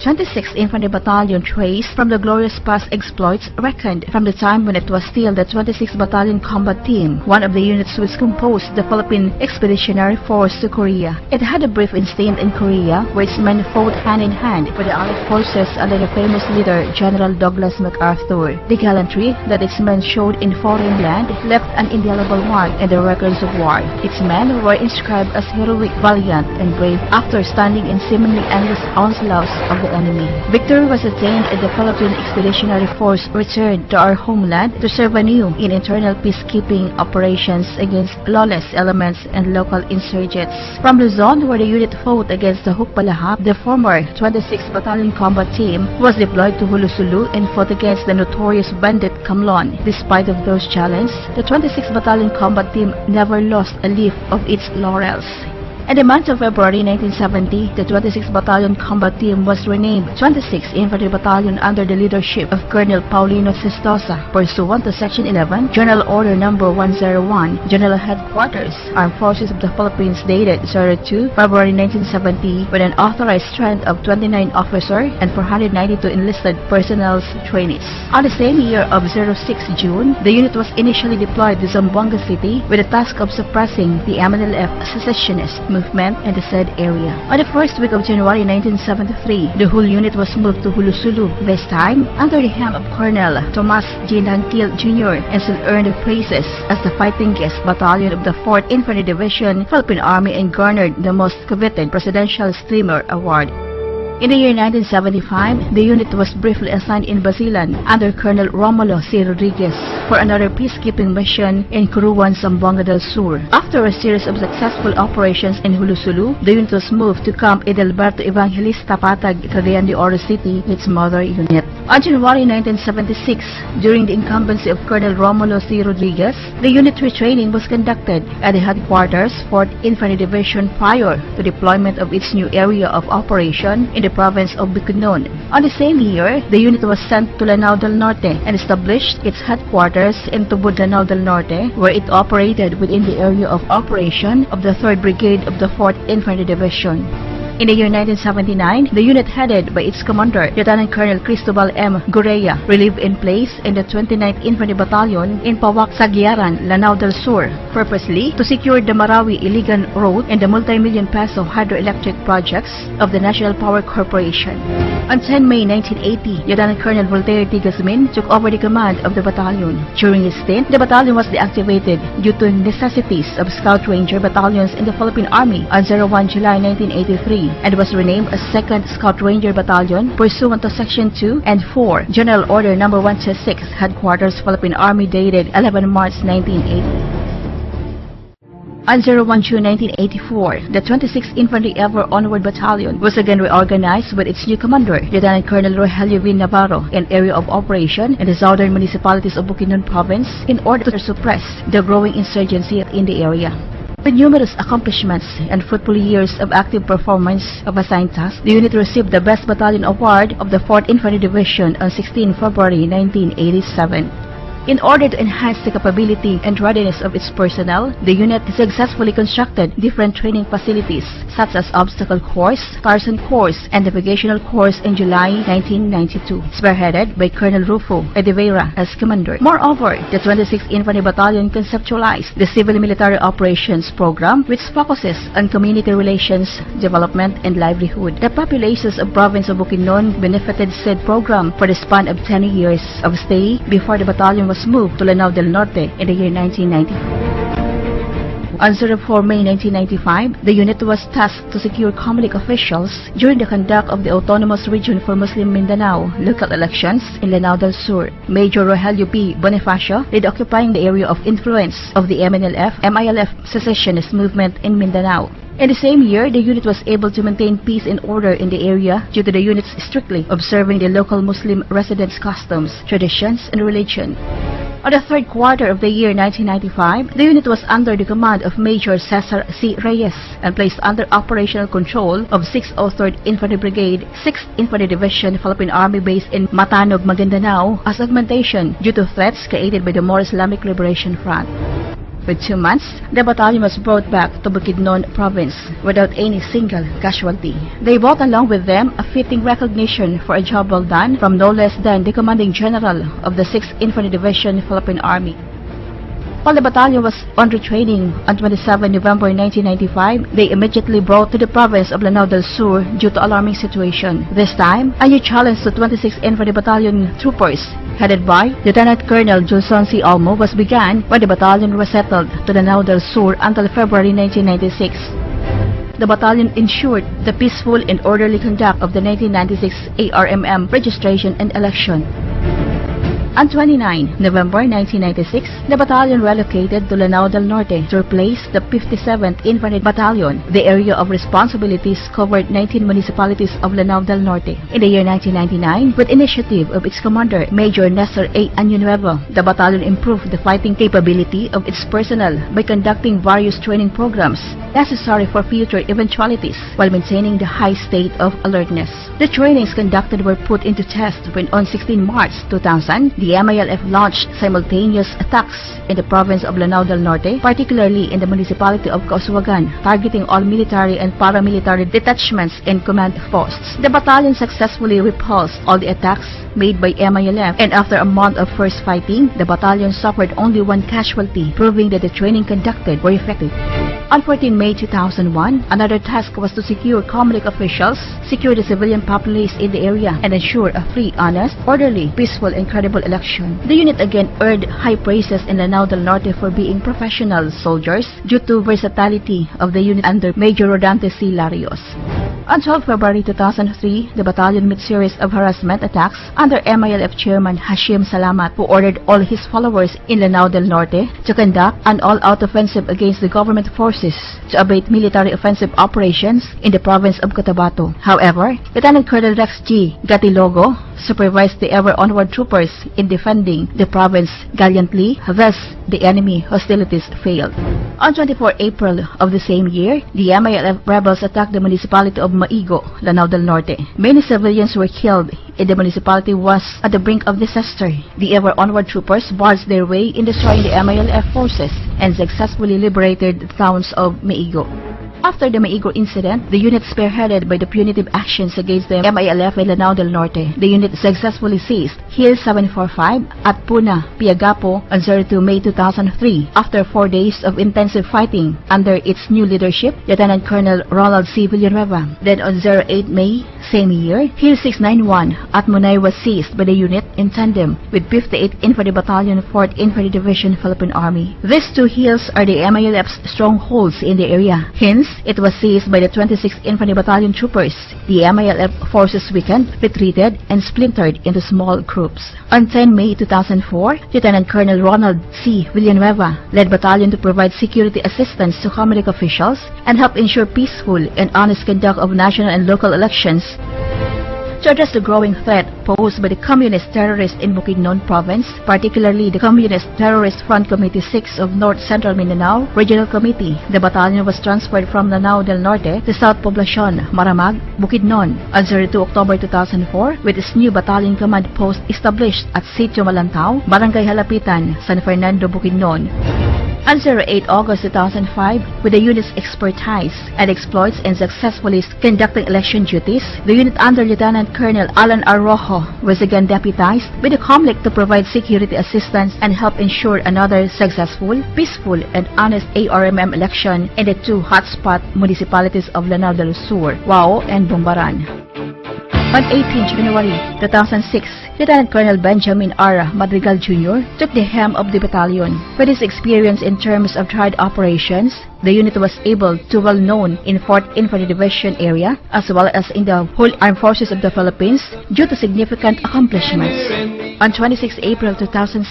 26th Infantry Battalion traced from the glorious past exploits reckoned from the time when it was still the 26th Battalion Combat Team, one of the units which composed the Philippine Expeditionary Force to Korea. It had a brief stint in Korea, where its men fought hand in hand with the Allied forces under the famous leader General Douglas MacArthur. The gallantry that its men showed in foreign land left an indelible mark in the records of war. Its men were inscribed as heroic, valiant, and brave after standing in seemingly endless onslaughts of the enemy. Victory was attained and the Philippine Expeditionary Force returned to our homeland to serve anew in internal peacekeeping operations against lawless elements and local insurgents. From Luzon, where the unit fought against the Hukbalahap, the former 26th Battalion Combat Team was deployed to Hulu-Sulu and fought against the notorious bandit Kamlon. Despite of those challenges, the 26th Battalion Combat Team never lost a leaf of its laurels. In the month of February 1970, the 26th Battalion Combat Team was renamed 26th Infantry Battalion under the leadership of Colonel Paulino Sestosa, pursuant to Section 11, General Order No. 101, General Headquarters, Armed Forces of the Philippines, dated 02 February 1970, with an authorized strength of 29 officers and 492 enlisted personnel trainees. On the same year of 06 June, the unit was initially deployed to Zamboanga City with the task of suppressing the MNLF secessionist movement in the said area. On the first week of January 1973, the whole unit was moved to Hulu-Sulu, this time under the helm of Colonel Tomas G. Nantil Jr. and still earned praises as the fightingest battalion of the 4th Infantry Division, Philippine Army, and garnered the most coveted Presidential Streamer Award. In the year 1975, the unit was briefly assigned in Basilan under Colonel Romulo C. Rodriguez for another peacekeeping mission in Curuan, Zamboanga del Sur. After a series of successful operations in Hulu-Sulu, the unit was moved to Camp Edelberto Evangelista Patag, Cagayan de Oro City, its mother unit. On January 1976, during the incumbency of Colonel Romulo C. Rodriguez, the unit retraining was conducted at the headquarters 4th Infantry Division prior to deployment of its new area of operation in the province of Bukidnon. On the same year, the unit was sent to Lanao del Norte and established its headquarters in Tubod, Lanao del Norte, where it operated within the area of operation of the 3rd Brigade of the 4th Infantry Division. In the year 1979, the unit headed by its commander, Lieutenant Colonel Cristobal M. Gorea, relieved in place in the 29th Infantry Battalion in Pawak, Sagyaran, Lanao del Sur, purposely to secure the Marawi-Iligan Road and the multi-million peso hydroelectric projects of the National Power Corporation. On 10 May 1980, Lieutenant Colonel Voltaire T. Gazmin took over the command of the battalion. During his stint, the battalion was deactivated due to necessities of Scout Ranger battalions in the Philippine Army on 01 July 1983. And was renamed as 2nd Scout Ranger Battalion pursuant to Section 2 and 4, General Order No. 126, Headquarters Philippine Army, dated 11 March 1980. On 01 June 1984, the 26th Infantry Ever Onward Battalion was again reorganized with its new commander, Lieutenant Colonel Rogelio V. Navarro, in area of operation in the southern municipalities of Bukidnon Province in order to suppress the growing insurgency in the area. With numerous accomplishments and fruitful years of active performance of assigned tasks, the unit received the Best Battalion Award of the 4th Infantry Division on 16 February 1987. In order to enhance the capability and readiness of its personnel, the unit successfully constructed different training facilities such as Obstacle Course, Tarzan Course, and Navigational Course in July 1992, spearheaded by Colonel Rufo Edeveira as commander. Moreover, the 26th Infantry Battalion conceptualized the Civil Military Operations Program, which focuses on community relations, development, and livelihood. The populations of province of Bukidnon benefited said program for the span of 10 years of stay before the battalion was moved to Lanao del Norte in the year 1990. On 04 May 1995, the unit was tasked to secure Comelec officials during the conduct of the Autonomous Region for Muslim Mindanao local elections in Lanao del Sur. Major Rogelio P. Bonifacio led occupying the area of influence of the MNLF secessionist movement in Mindanao. In the same year, the unit was able to maintain peace and order in the area due to the units strictly observing the local Muslim residents' customs, traditions, and religion. On the third quarter of the year 1995, the unit was under the command of Major Cesar C. Reyes and placed under operational control of 603rd Infantry Brigade, 6th Infantry Division, Philippine Army base in Matanog, Maguindanao as augmentation due to threats created by the More Islamic Liberation Front. With 2 months, the battalion was brought back to Bukidnon province without any single casualty. They brought along with them a fitting recognition for a job well done from no less than the Commanding General of the 6th Infantry Division, Philippine Army. While the battalion was under training on 27 November 1995, they immediately brought to the province of Lanao del Sur due to alarming situation. This time, a new challenge to 26th Infantry Battalion troopers, headed by Lieutenant Colonel Julson C. Olmo, was began when the battalion was settled to Lanao del Sur until February 1996. The battalion ensured the peaceful and orderly conduct of the 1996 ARMM registration and election. On 29 November 1996, the battalion relocated to Lanao del Norte to replace the 57th Infantry Battalion. The area of responsibilities covered 19 municipalities of Lanao del Norte. In the year 1999, with initiative of its commander, Major Nestor A. Añonuevo, the battalion improved the fighting capability of its personnel by conducting various training programs necessary for future eventualities while maintaining the high state of alertness. The trainings conducted were put into test when on 16 March 2000, the MILF launched simultaneous attacks in the province of Lanao del Norte, particularly in the municipality of Causuagan, targeting all military and paramilitary detachments and command posts. The battalion successfully repulsed all the attacks made by MILF, and after a month of first fighting, the battalion suffered only 1 casualty, proving that the training conducted were effective. On 14 May 2001, another task was to secure Comelec officials, secure the civilian populace in the area, and ensure a free, honest, orderly, peaceful, and credible election. The unit again earned high praises in Lanao del Norte for being professional soldiers due to versatility of the unit under Major Rodante C. Larios. On 12 February 2003, the battalion met series of harassment attacks under MILF Chairman Hashim Salamat, who ordered all his followers in Lanao del Norte to conduct an all-out offensive against the government forces to abate military offensive operations in the province of Cotabato. However, Lieutenant Colonel Rex G. Gatilogo supervised the ever-onward troopers in defending the province gallantly, thus the enemy hostilities failed. On 24 April of the same year, the MILF rebels attacked the municipality of Maigo, Lanao del Norte. Many civilians were killed, and the municipality was at the brink of disaster. The ever-onward troopers barged their way in destroying the MILF forces and successfully liberated the towns of Maigo. After the Maigo incident, the unit spearheaded by the punitive actions against the MILF in Lanao del Norte. The unit successfully seized Hill 745 at Puna, Piagapo on 02 May 2003 after 4 days of intensive fighting under its new leadership, Lieutenant Colonel Ronald C. Villanueva. Then on 08 May same year, Hill 691 at Munay was seized by the unit in tandem with 58th Infantry Battalion, 4th Infantry Division, Philippine Army. These 2 hills are the MILF's strongholds in the area. Hence, it was seized by the 26th Infantry Battalion troopers. The MILF forces weakened, retreated, and splintered into small groups. On 10 May 2004, Lieutenant Colonel Ronald C. Villanueva led battalion to provide security assistance to Comelec officials and help ensure peaceful and honest conduct of national and local elections to address the growing threat posed by the communist terrorists in Bukidnon province, particularly the Communist Terrorist Front Committee 6 of North Central Mindanao Regional Committee. The battalion was transferred from Lanao del Norte to South Poblacion, Maramag, Bukidnon on 02 October 2004 with its new battalion command post established at Sitio Malantao, Barangay Halapitan, San Fernando, Bukidnon. On 08 August 2005, with the unit's expertise and exploits in successfully conducting election duties, the unit under Lieutenant Colonel Alan R. Rojo was again deputized by the Comelec to provide security assistance and help ensure another successful, peaceful, and honest ARMM election in the 2 hotspot municipalities of Lanao del Sur, Wao, and Bumbaran. On 18 January 2006, Lieutenant Colonel Benjamin R. Madrigal Jr. took the helm of the battalion. With his experience in terms of tried operations, the unit was able to well known in 4th Infantry Division area as well as in the whole armed forces of the Philippines due to significant accomplishments. On 26 April 2006,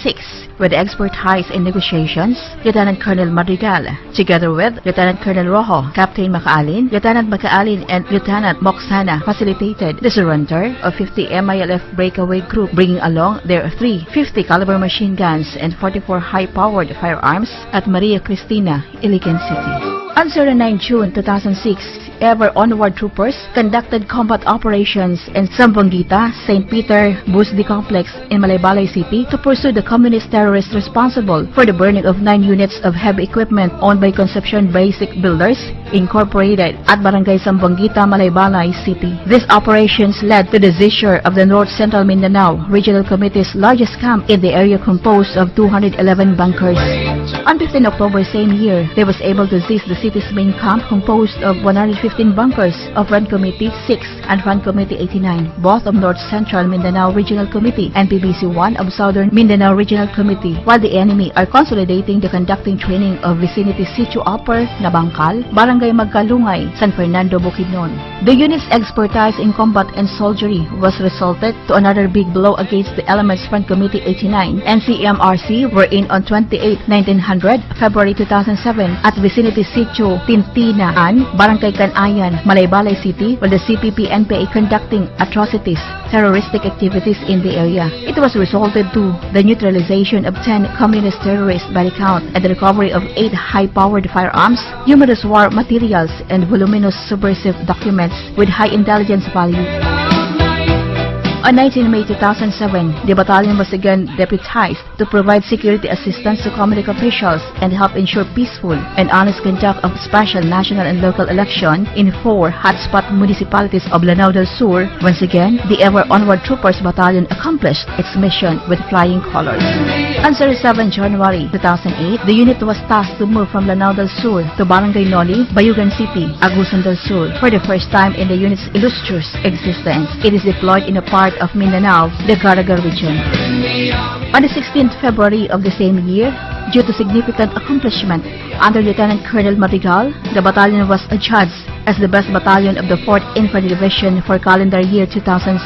with the expertise in negotiations, Lieutenant Colonel Madrigal, together with Lieutenant Colonel Rojo, Captain Macaalin, Lieutenant Macaalin, and Lieutenant Moksana, facilitated the surrender of 50 MILF breakaway group, bringing along their 3 50 caliber machine guns and 44 high-powered firearms at Maria Cristina, Iligan City. On 09 June 2006, Ever Onward troopers conducted combat operations in Zamboanguita, St. Peter, Busdi Complex in Malaybalay City to pursue the communist terrorists responsible for the burning of 9 units of heavy equipment owned by Concepcion Basic Builders, Incorporated at Barangay Zamboanguita, Malaybalay City. These operations led to the seizure of the North Central Mindanao Regional Committee's largest camp in the area, composed of 211 bunkers. On 15 October same year, they was able to seize the city's main camp, composed of 115 bunkers of Front Committee 6 and Front Committee 89, both of North Central Mindanao Regional Committee and PBC-1 of Southern Mindanao Regional Committee, while the enemy are consolidating the conducting training of vicinity Sitio Upper, Nabangkal, Barangay Magkalungay, San Fernando, Bukidnon. The unit's expertise in combat and soldiery was resulted to another big blow against the elements Front Committee 89 and CMRC were in on 28, 1900, February 2007 at vicinity Sitio Tintinaan, Barangay Canayan, Malaybalay City, while the CPP-NPA conducting atrocities, terroristic activities in the area. It was resulted to the neutralization of 10 communist terrorist body count and the recovery of 8 high-powered firearms, numerous war materials, and voluminous subversive documents with high intelligence value. On 19 May 2007, the battalion was again deputized to provide security assistance to community officials and help ensure peaceful and honest conduct of special national and local election in 4 hotspot municipalities of Lanao del Sur. Once again, the Ever Onward Troopers Battalion accomplished its mission with flying colors. On 7 January 2008, the unit was tasked to move from Lanao del Sur to Barangay Noli, Bayugan City, Agusan del Sur. For the first time in the unit's illustrious existence, it is deployed in a part of Mindanao, the Caraga region. On the 16th February of the same year, due to significant accomplishment under Lieutenant Colonel Madrigal, the battalion was adjudged as the best battalion of the 4th Infantry Division for calendar year 2007.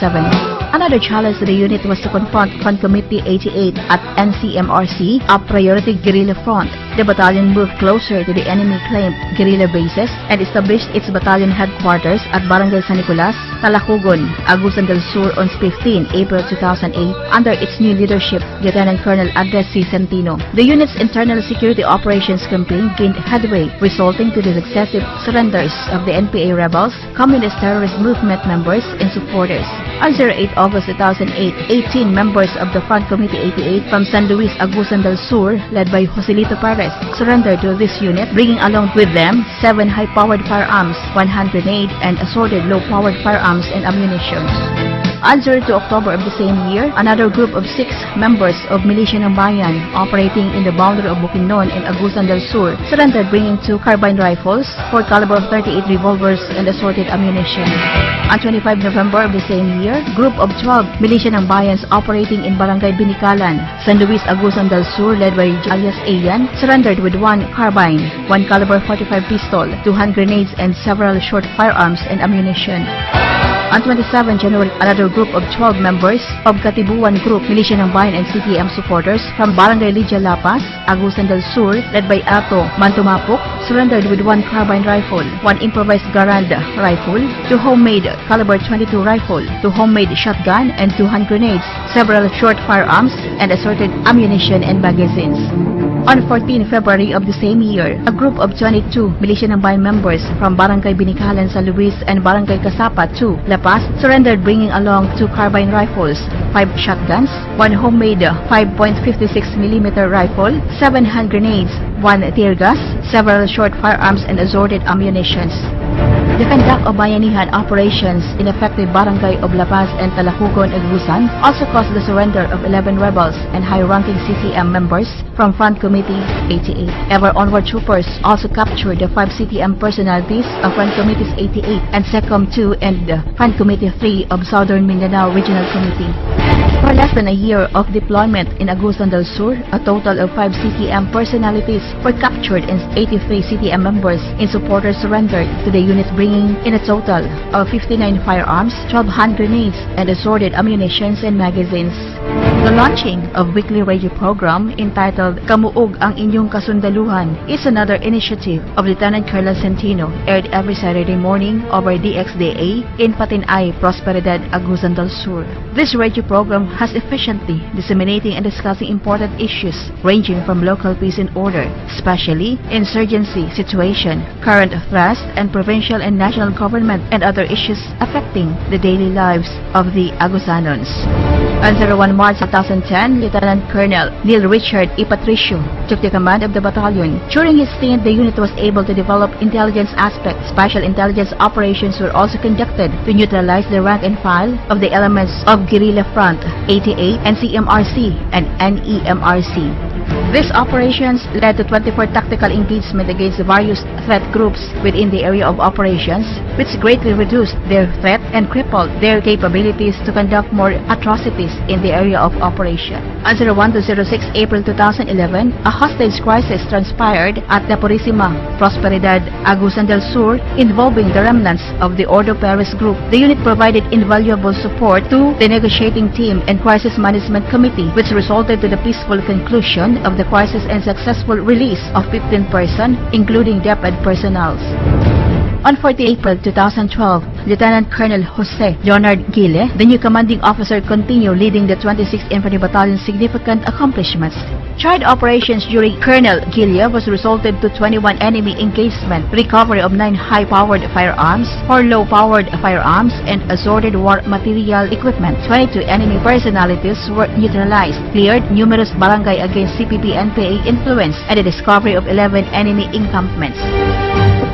Another challenge to the unit was to confront Front Committee 88 at NCMRC, a priority guerrilla front. The battalion moved closer to the enemy-claimed guerrilla bases and established its battalion headquarters at Barangay San Nicolas, Talacugon, Agusan del Sur on 15 April 2008 under its new leadership, Lieutenant Colonel Andres C. Centino. The unit's internal security operations campaign gained headway, resulting to the successive surrenders of the NPA rebels, communist terrorist movement members, and supporters. On 08 August 2008, 18 members of the Front Committee 88 from San Luis, Agusan del Sur, led by Joselito Perez, surrendered to this unit, bringing along with them 7 high-powered firearms, 1 hand grenade, and assorted low-powered firearms and ammunition. On 02 October of the same year, another group of 6 members of Militia ng Bayan operating in the boundary of Bukidnon and Agusan del Sur surrendered, bringing 2 carbine rifles, 4 caliber 38 revolvers, and assorted ammunition. On 25 November of the same year, group of 12 Militia ng Bayans operating in Barangay Binikalan, San Luis, Agusan del Sur, led by alias Ayan, surrendered with 1 carbine, 1 caliber 45 pistol, 2 hand grenades, and several short firearms and ammunition. On 27 January, another group of 12 members of Katibuan Group, Militia ng Bayan and CTM supporters from Barangay Lidia Lapas, Agusan del Sur, led by Ato Mantumapok, surrendered with 1 carbine rifle, 1 improvised Garand rifle, 2 homemade caliber 22 rifle, 2 homemade shotgun, and 2 hand grenades, several short firearms, and assorted ammunition and magazines. On 14 February of the same year, a group of 22 Militia ng Bayan members from Barangay Binikalan, San Luis, and Barangay Casapa 2, La Paz, surrendered, bringing along 2 carbine rifles, 5 shotguns, 1 homemade 5.56mm rifle, 7 hand grenades, 1 tear gas, several short firearms, and assorted ammunition. The conduct of bayanihan operations in affected barangay of La Paz and Talacugon, Agusan also caused the surrender of 11 rebels and high-ranking CTM members from Front Committee 88. Ever Onward Troopers also captured the 5 CTM personalities of Front Committees 88 and SECOM 2 and Front Committee 3 of Southern Mindanao Regional Committee. For less than a year of deployment in Agusan del Sur, a total of 5 CTM personalities were captured and 83 CTM members and supporters surrendered to the unit, bringing in a total of 59 firearms, 12 hand grenades, and assorted ammunitions and magazines. The launching of weekly radio program entitled Kamuog ang Inyong Kasundaluhan is another initiative of Lieutenant Colonel Centino, aired every Saturday morning over DXDA in Patinay, Prosperidad, Agusan del Sur. This radio program has efficiently disseminating and discussing important issues ranging from local peace and order, especially insurgency situation, current threats, and provincial and national government and other issues affecting the daily lives of the Agusanons. On 01 March 2010, Lieutenant Colonel Neil Richard E. Patricio took the command of the battalion. During his stint, the unit was able to develop intelligence aspects. Special intelligence operations were also conducted to neutralize the rank and file of the elements of Guerrilla Front, ATA, NCMRC, and NEMRC. These operations led to 24 tactical engagement against various threat groups within the area of operations, which greatly reduced their threat and crippled their capabilities to conduct more atrocities in the area of operation. On 01 to 06 April 2011, a hostage crisis transpired at the Purisima, Prosperidad, Agusan del Sur, involving the remnants of the Ordo Paris group. The unit provided invaluable support to the negotiating team and crisis management committee, which resulted to the peaceful conclusion of the crisis and successful release of 15 persons, including DepEd personnel. On 14 April 2012, Lieutenant Colonel Jose Leonard Gille, the new commanding officer, continued leading the 26th Infantry Battalion's significant accomplishments. Tried operations during Colonel Gille was resulted to 21 enemy engagement, recovery of 9 high-powered firearms, 4 low-powered firearms, and assorted war material equipment. 22 enemy personalities were neutralized, cleared numerous barangay against CPP-NPA influence, and the discovery of 11 enemy encampments.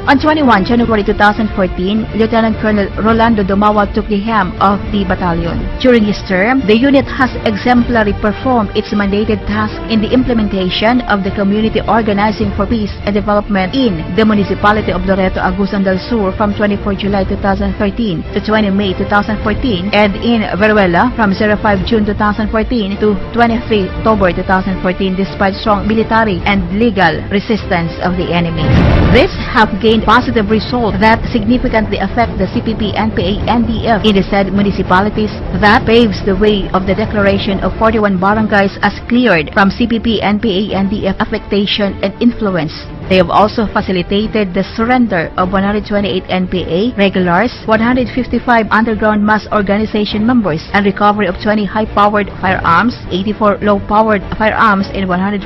On 21 January 2014, Lieutenant Colonel Rolando Dumawa took the helm of the battalion. During his term, the unit has exemplarily performed its mandated task in the implementation of the Community Organizing for Peace and Development in the municipality of Loreto, Agusan del Sur from 24 July 2013 to 20 May 2014, and in Veruela from 05 June 2014 to 23 October 2014, despite strong military and legal resistance of the enemy. This have gained positive results that significantly affect the CPP-NPA-NDF in the said municipalities, that paves the way of the declaration of 41 barangays as cleared from CPP-NPA-NDF affectation and influence. They have also facilitated the surrender of 128 NPA regulars, 155 underground mass organization members, and recovery of 20 high-powered firearms, 84 low-powered firearms, and 146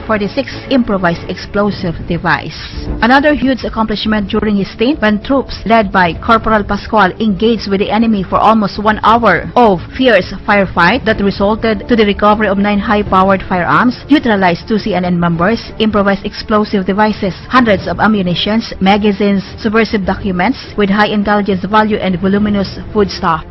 improvised explosive device. Another huge accomplishment during his stint, when troops led by Corporal Pascual engaged with the enemy for almost 1 hour of fierce firefight that resulted to the recovery of 9 high-powered firearms, neutralized 2 CNN members, improvised explosive devices, hundreds of ammunitions, magazines, subversive documents with high intelligence value, and voluminous foodstuff.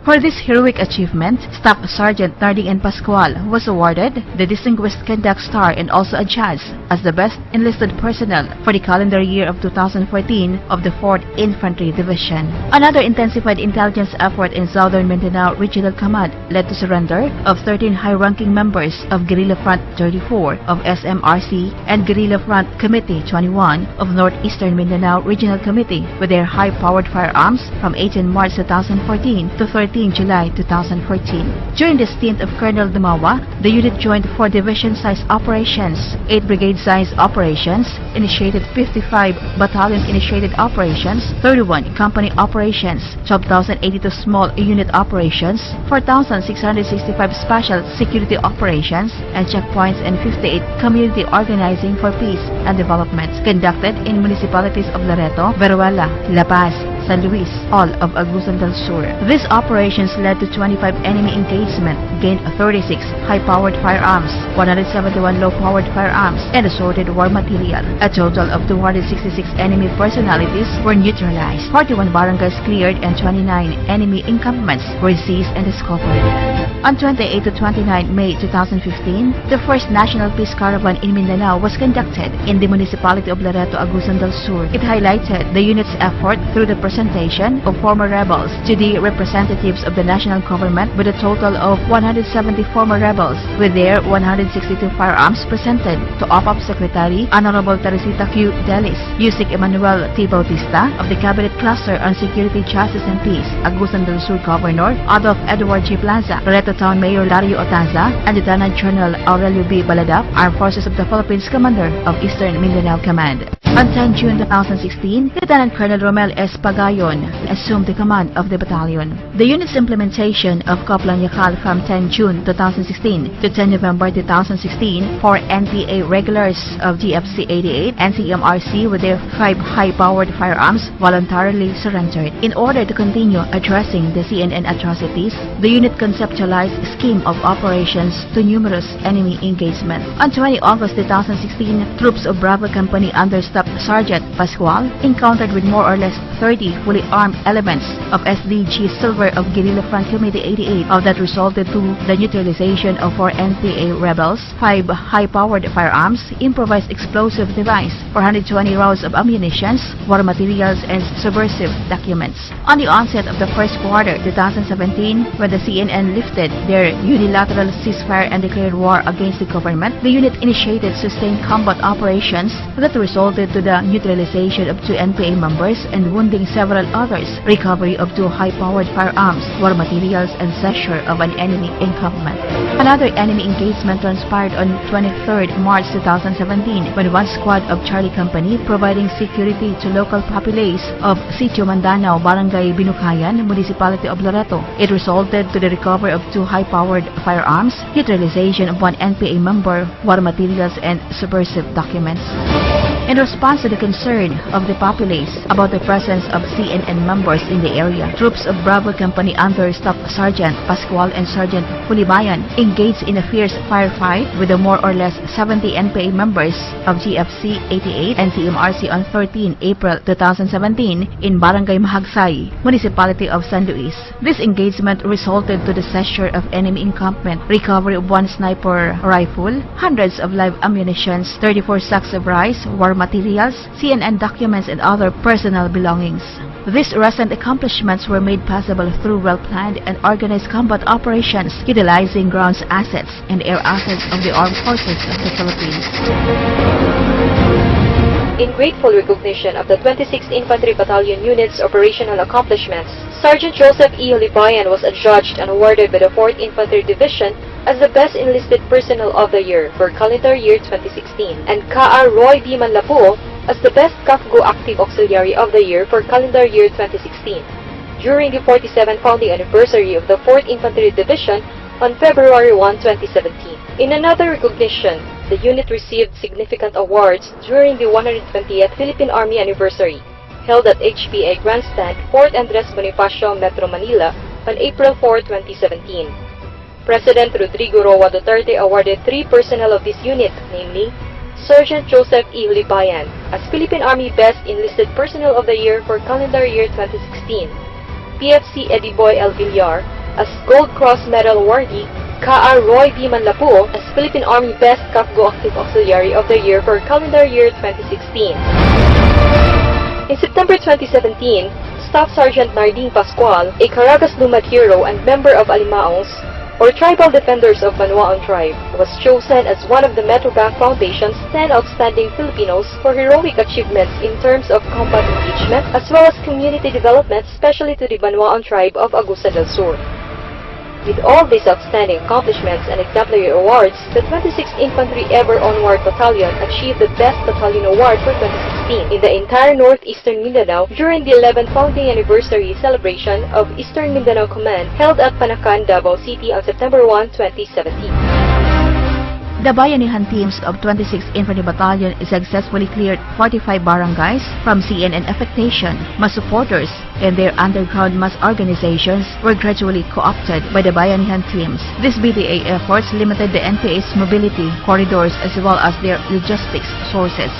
For this heroic achievement, Staff Sergeant Narding N. Pascual was awarded the Distinguished Conduct Star and also adjudged as the best enlisted personnel for the calendar year of 2014 of the 4th Infantry Division. Another intensified intelligence effort in Southern Mindanao Regional Command led to surrender of 13 high-ranking members of Guerrilla Front 34 of SMRC and Guerrilla Front Committee 21 of Northeastern Mindanao Regional Committee with their high-powered firearms from 18 March 2014 to 13 July 2014. During the stint of Colonel Dumawa, the unit joined 4 division-size operations, 8 brigade-size operations, initiated 55 battalion-initiated operations, 31 company operations, 12,082 small unit operations, 4,665 special security operations and checkpoints, and 58 community organizing for peace and development conducted in municipalities of Loreto, Veruela, La Paz, San Luis, all of Agusan del Sur. These operations led to 25 enemy engagement, gained 36 high-powered firearms, 171 low-powered firearms, and assorted war material. A total of 266 enemy personalities were neutralized, 41 barangays cleared, and 29 enemy encampments were seized and discovered. On 28 to 29 May 2015, the first National Peace Caravan in Mindanao was conducted in the municipality of Loreto, Agusan del Sur. It highlighted the unit's effort through the presentation of former rebels to the representatives of the national government, with a total of 170 former rebels with their 162 firearms presented to OPAP Secretary Honorable Teresita Q. Delis, Yusik Emmanuel T. Bautista of the Cabinet Cluster on Security, Justice and Peace, Agusan del Sur Governor Adolf Edward G. Plaza, Loreto Town Mayor Lario Otaza, and Lieutenant General Aurelio B. Baladap, Armed Forces of the Philippines Commander of Eastern Mindanao Command. On 10 June 2016, Lieutenant Colonel Romel S. Pagayon assumed the command of the battalion. The unit's implementation of Koplan Yakal from 10 June 2016 to 10 November 2016 for NPA regulars of GFC 88 and CMRC with their 5 high-powered firearms voluntarily surrendered. In order to continue addressing the CNN atrocities, the unit conceptualized a scheme of operations to numerous enemy engagements. On 20 August 2016, troops of Bravo Company under Staff Sergeant Pascual encountered with more or less 30 fully armed elements of SDG Silver of Guerrilla Front Committee 88 that resulted to the neutralization of 4 NPA rebels, 5 high-powered firearms, improvised explosive device, 420 rounds of ammunition, war materials, and subversive documents. On the onset of the first quarter 2017, when the CNN lifted their unilateral ceasefire and declared war against the government, the unit initiated sustained combat operations that resulted to the neutralization of 2 NPA members and wounding several others, recovery of 2 high-powered firearms, war materials, and seizure of an enemy encampment. Another enemy engagement transpired on 23 March 2017 when 1 squad of Charlie Company providing security to local populace of Sitio Mandanao, Barangay Binukayan, Municipality of Loreto. It resulted to the recovery of 2 high-powered firearms, neutralization of 1 NPA member, war materials, and subversive documents. In response to the concern of the populace about the presence of CNN members in the area, troops of Bravo Company under Staff Sergeant Pascual and Sergeant Pulibayan engaged in a fierce firefight with the more or less 70 NPA members of GFC 88 and CMRC on 13 April 2017 in Barangay Mahagsay, Municipality of San Luis. This engagement resulted to the seizure of enemy encampment, recovery of 1 sniper rifle, hundreds of live ammunition, 34 sacks of rice, war materials, CNN documents, and other personal belongings. These recent accomplishments were made possible through well-planned and organized combat operations utilizing ground assets and air assets of the armed forces of the Philippines. In grateful recognition of the 26th Infantry Battalion Unit's operational accomplishments, Sergeant Joseph E. Libayan was adjudged and awarded by the 4th Infantry Division as the Best Enlisted Personnel of the Year for calendar year 2016, and Ka.R. Roy D. Manlapuo as the Best CAFGO Active Auxiliary of the Year for calendar year 2016, during the 47th founding anniversary of the 4th Infantry Division on February 1, 2017. In another recognition, the unit received significant awards during the 120th Philippine Army Anniversary, held at HPA Grandstand, Fort Andres Bonifacio, Metro Manila, on April 4, 2017. President Rodrigo Roa Duterte awarded 3 personnel of this unit, namely, Sergeant Joseph E. Libayan as Philippine Army Best Enlisted Personnel of the Year for calendar year 2016, PFC Eddie Boy L. Villar as Gold Cross Medal awardee, Ka.R. Roy D. Manlapuo as Philippine Army Best CAFGO Active Auxiliary of the Year for calendar year 2016. In September 2017, Staff Sergeant Nardine Pascual, a Caragas Lumad hero and member of Alimaos, or Tribal Defenders of Banwaon Tribe, was chosen as one of the Metrobank Foundation's 10 outstanding Filipinos for heroic achievements in terms of combat engagement as well as community development, especially to the Banwaon Tribe of Agusan del Sur. With all these outstanding accomplishments and exemplary awards, the 26th Infantry Ever Onward Battalion achieved the Best Battalion Award for 2016 in the entire Northeastern Mindanao during the 11th founding anniversary celebration of Eastern Mindanao Command held at Panacan, Davao City on September 1, 2017. The Bayanihan teams of 26th Infantry Battalion successfully cleared 45 barangays from CNN affectation. Mass supporters and their underground mass organizations were gradually co-opted by the Bayanihan teams. These BTA efforts limited the NPA's mobility corridors as well as their logistics sources.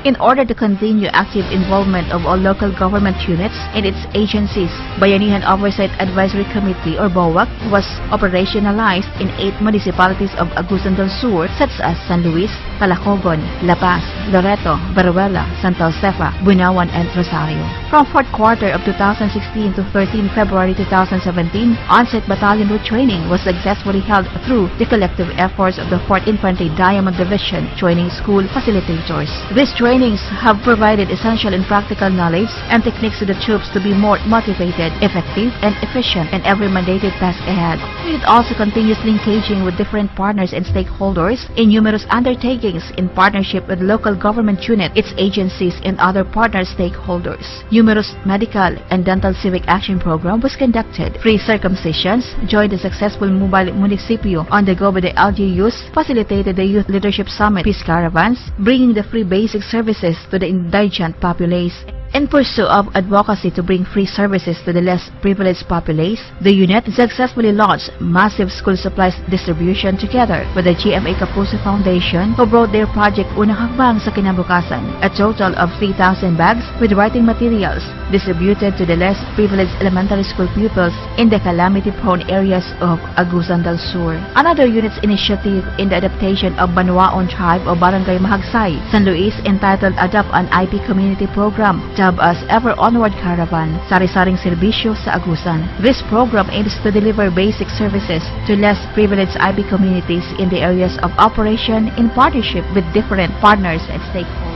In order to continue active involvement of all local government units and its agencies, Bayanihan Oversight Advisory Committee or BOAC was operationalized in 8 municipalities of Agusan del Sur such as San Luis, Talacogon, La Paz, Loreto, Baruela, Santa Josefa, Bunawan, and Rosario. From 4th quarter of 2016 to 13 February 2017, on-site battalion route training was successfully held through the collective efforts of the 4th Infantry Diamond Division Training School facilitators. These trainings have provided essential and practical knowledge and techniques to the troops to be more motivated, effective, and efficient in every mandated task ahead. It also continuously engaging with different partners and stakeholders in numerous undertakings in partnership with local government unit, its agencies, and other partner stakeholders. Numerous medical and dental civic action program was conducted. Free circumcisions joined the successful mobile municipio on the go with the LGUs, facilitated the Youth Leadership Summit peace caravans, bringing the free basic services to the indigent populace. In pursuit of advocacy to bring free services to the less privileged populace, the unit successfully launched massive school supplies distribution together with the GMA Kapuso Foundation, who brought their project Unang Hakbang sa Kinabukasan, a total of 3,000 bags with writing materials distributed to the less privileged elementary school pupils in the calamity-prone areas of Agusan del Sur. Another unit's initiative in the adaptation of Banwaon Tribe o Barangay Mahagsay, San Luis, entitled Adopt an IP Community Program, dubbed as Ever Onward Caravan, sari-saring serbisyo sa Agusan. This program aims to deliver basic services to less privileged IB communities in the areas of operation in partnership with different partners and stakeholders.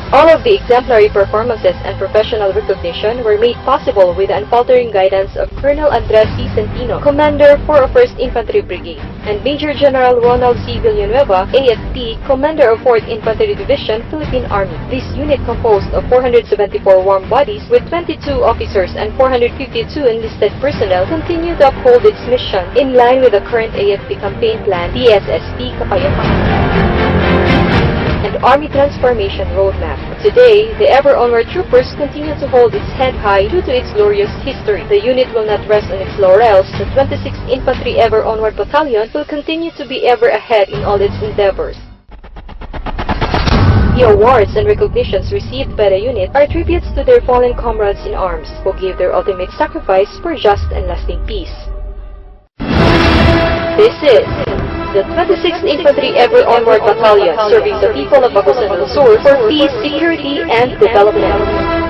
All of the exemplary performances and professional recognition were made possible with the unfaltering guidance of Colonel Andres C. Centino, Commander 401st Infantry Brigade, and Major General Ronald C. Villanueva, AFP, Commander of 4th Infantry Division, Philippine Army. This unit composed of 474 warm bodies with 22 officers and 452 enlisted personnel continue to uphold its mission in line with the current AFP campaign plan, PSSP Kapayapaan, and Army Transformation Roadmap. Today, the Ever Onward Troopers continue to hold its head high due to its glorious history. The unit will not rest on its laurels. The 26th Infantry Ever Onward Battalion will continue to be ever ahead in all its endeavors. The awards and recognitions received by the unit are tributes to their fallen comrades in arms who gave their ultimate sacrifice for just and lasting peace. This is the 26th Infantry Ever Onward Battalion, serving the people of Agusan del Sur for peace, security, and development.